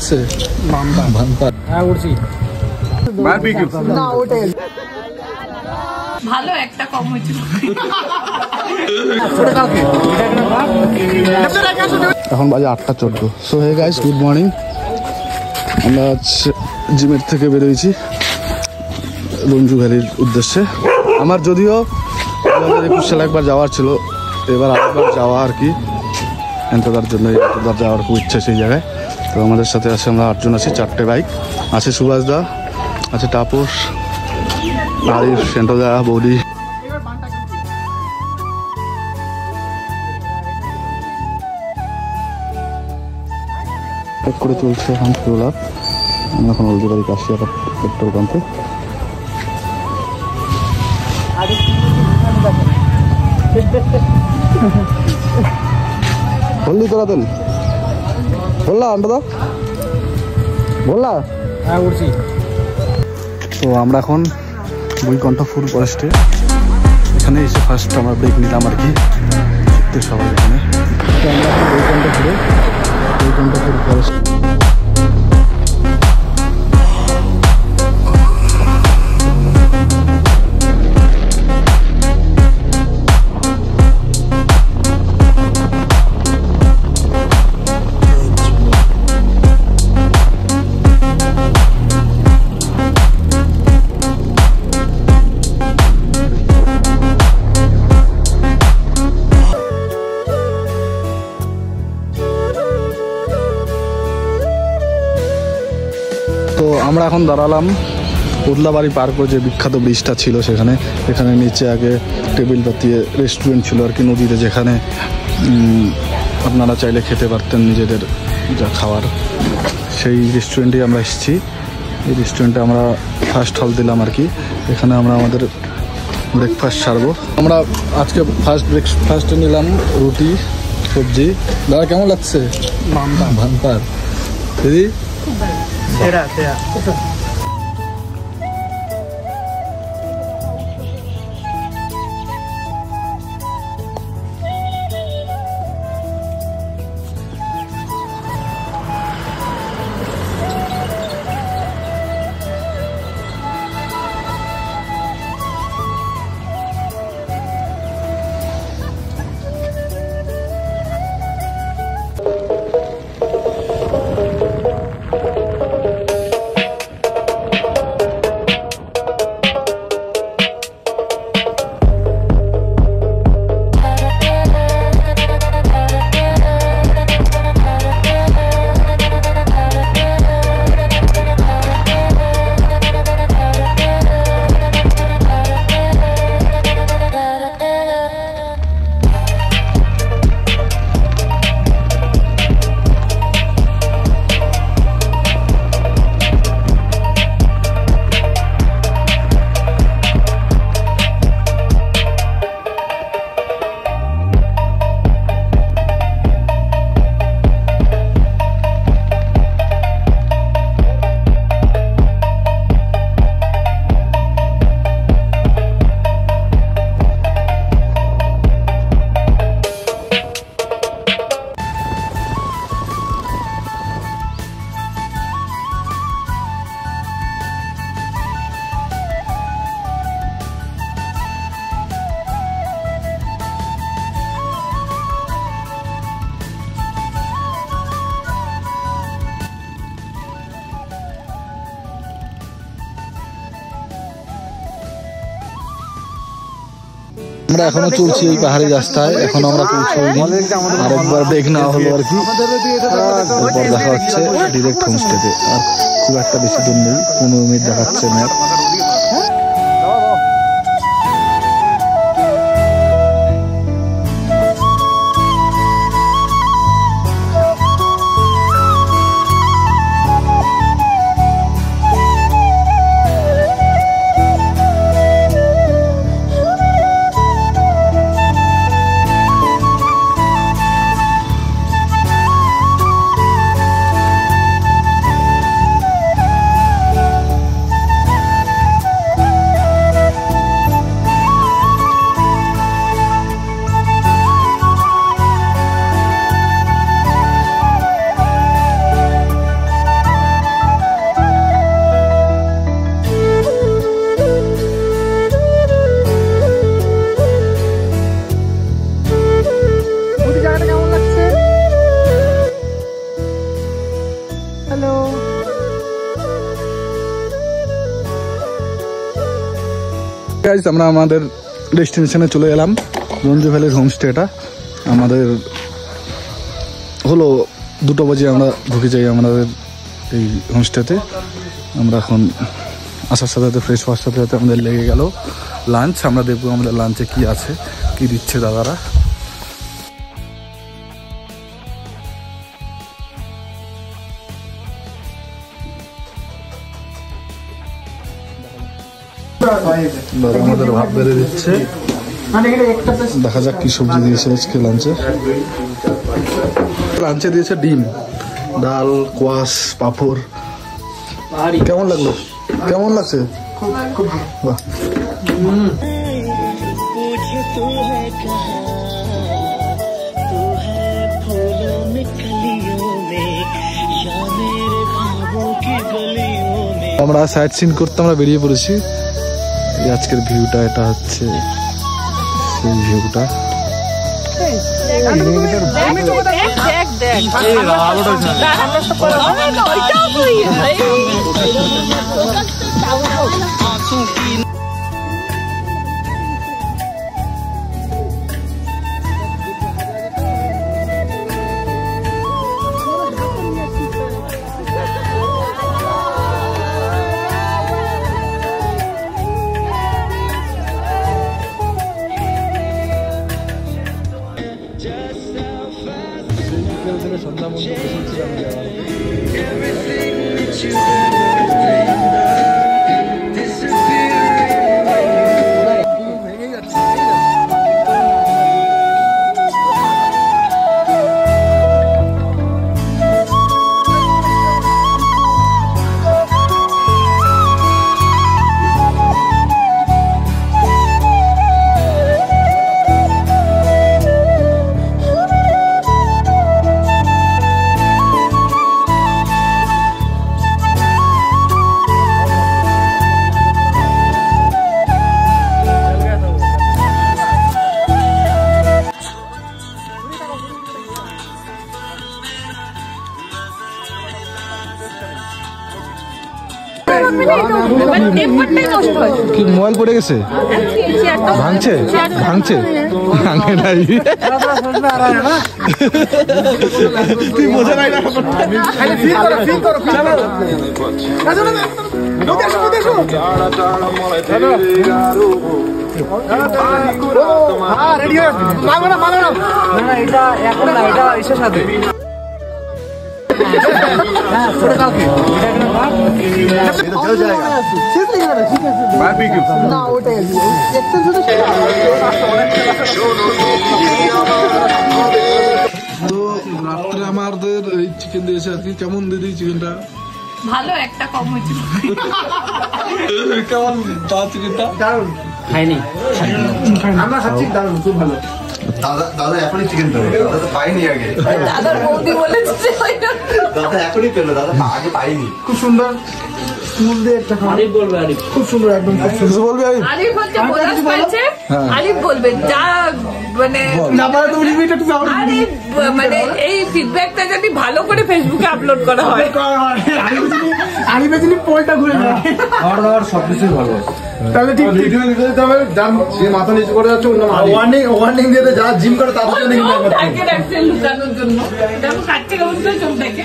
লাগছে? হ্যাঁ উঠছি। ভালো একটা কম হয়েছিল। এখন বাজে 8:14। So hey guys, good morning. আমরা আজ জিমের থেকে বেরোয়েছি রঞ্জু ভ্যালির উদ্দেশ্যে। আমার যদিও 2021 সালে একবার যাওয়ার ছিল, এবার আরেকবার যাওয়া আর কি, এতবার জন্য একবার যাওয়ার খুব ইচ্ছা সেই জায়গায়। তো আমাদের সাথে আছে, আমরা 8 জন আছি, 4টে বাইক আছে। সুভাষ দা আছে, তাপস, আরিফ, সেন্টোদা, বৌদি। করে চলছে এখন ফুল আপ। আমরা এখন হলদিবাড়ি কাশিয়াটা পেট্রোল পাম্পে। হলদি তোরা তেল বললা আন্ডা দাও বললা। হ্যাঁ উঠছি। তো আমরা এখন বুইকণ্ঠপুর ফরেস্টে, এখানে এসে ফার্স্ট আমরা ব্রেক নিলাম আর কি, সবাই এখানে। আমরা বুইকণ্ঠপুর ফরেস্ট। তো আমরা এখন দাঁড়ালাম উদলাবাড়ি পার করে, যে বিখ্যাত ব্রিজটা ছিল সেখানে। এখানে নিচে আগে টেবিল পাতিয়ে রেস্টুরেন্ট ছিল আর কি নদীতে, যেখানে আপনারা চাইলে খেতে পারতেন নিজেদের যা খাওয়ার। সেই রেস্টুরেন্টেই আমরা এসেছি। এই রেস্টুরেন্টে আমরা ফার্স্ট হল দিলাম আর কি। এখানে আমরা আমাদের ব্রেকফাস্ট সারবো। আমরা আজকে ব্রেকফাস্টে নিলাম রুটি সবজি। দাদা কেমন লাগছে? ভানপার দিদি সেরা সেরা। আমরা এখনো চলছি এই পাহাড়ি রাস্তায়। এখন আমরা পৌঁছাইনি, আরেকবার ব্রেক নেওয়া হলো আর কি। এরপর দেখা হচ্ছে ডিরেক্ট হোমস্টেতে। আর খুব একটা বেশি দূর নেই, 15 মিনিট দেখাচ্ছে ম্যাপ। গাইস আমরা আমাদের ডেস্টিনেশনে চলে এলাম, রঞ্জু ভ্যালির হোমস্টেটা। আমাদের হলো 2টা বাজে আমরা ঢুকে যাই আমাদের এই হোমস্টেতে। আমরা এখন আসার সাথে সাথে ফ্রেশ হওয়ার সাথে সাথে আমাদের লেগে গেল লাঞ্চ। আমরা দেখবো আমাদের লাঞ্চে কি আছে, কি দিচ্ছে দাদারা। দাদা আমাদের ভাত বেড়ে দিচ্ছে, দেখা যাক কি সবজি দিয়েছে আজকে লাঞ্চে। লাঞ্চে দিয়েছে ডিম, ডাল, কোয়াশ, পাঁপড়। কেমন লাগলো? কেমন লাগছে? বাহ। আমরা সাইট সিন করতে আমরা বেরিয়ে পড়েছি। আজকের ভিউটা এটা হচ্ছে সেই ভিউটা। কি মোবাইল পড়ে গেছে? ভাঙছে? ভাঙছে? ভাঙে নাই, তুই বোঝা নাই না। রাত্রে আমাদের এই চিকেন দিয়েছে আর কি। কেমন দিদি চিকেনটা? ভালো, একটা কম হয়েছিল। কেমন তার চিকেনটা? দারুণ। খাইনি, আমরা খাচ্ছি, দারুণ, খুব ভালো। দাদা এখনই চিকেন পেলো, দাদা তো পাইনি আগে। দাদার বৌদি বলেছে দাদা এখনই পেলো, দাদা আগে পাইনি। খুব সুন্দর ফুল দিয়ে একটা আরিফ বলবে, আরিফ খুব সুন্দর, একদম খুব সুন্দর বলবে। আরিফ হচ্ছে বোনাস পাইছে, আরিফ বলবে যা মানে আরিফ মানে এই ফিডব্যাকটা যদি ভালো করে ফেসবুকে আপলোড করা হয়। আরিফের যদি পোলটা ঘুরে যায়, খাওয়ার দাওয়ার সবকিছুই ভালো। তাহলে ঠিক ভিডিও দিতে হবে। যে মাথা নিচু করে যাচ্ছে ওয়ার্নিং দিয়ে যা জিম করে তাদের জন্য টার্গেট আছে লুকানোর জন্য। দেখো কাটছে কেমন চোখ দেখে।